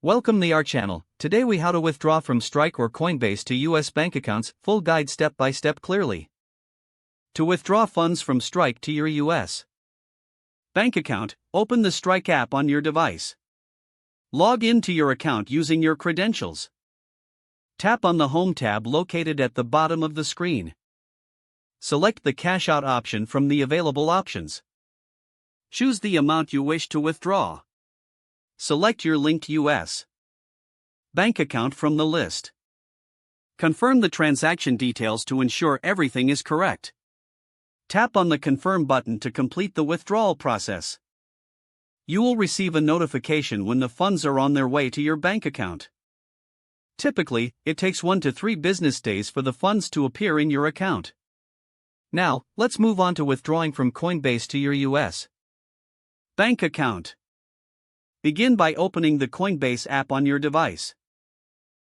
Welcome to our channel. Today we how to withdraw from Strike or Coinbase to US bank accounts, full guide step by step clearly. To withdraw funds from Strike to your US bank account, open the Strike app on your device. Log into your account using your credentials. Tap on the Home tab located at the bottom of the screen. Select the Cash Out option from the available options. Choose the amount you wish to withdraw. Select your linked US bank account from the list. Confirm the transaction details to ensure everything is correct. Tap on the Confirm button to complete the withdrawal process. You will receive a notification when the funds are on their way to your bank account. Typically, it takes 1 to 3 business days for the funds to appear in your account. Now, let's move on to withdrawing from Coinbase to your US bank account. Begin by opening the Coinbase app on your device.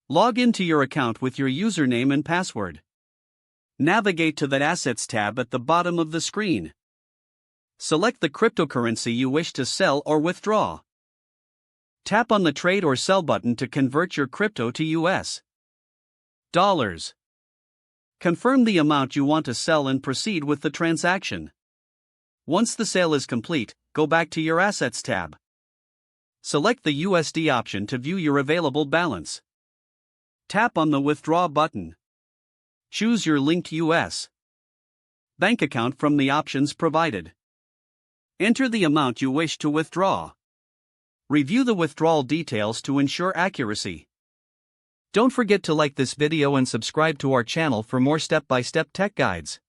Log into your account with your username and password. Navigate to the Assets tab at the bottom of the screen. Select the cryptocurrency you wish to sell or withdraw. Tap on the Trade or Sell button to convert your crypto to US dollars. Confirm the amount you want to sell and proceed with the transaction. Once the sale is complete, go back to your Assets tab. Select the USD option to view your available balance. Tap on the Withdraw button. Choose your linked US bank account from the options provided. Enter the amount you wish to withdraw. Review the withdrawal details to ensure accuracy. Don't forget to like this video and subscribe to our channel for more step-by-step tech guides.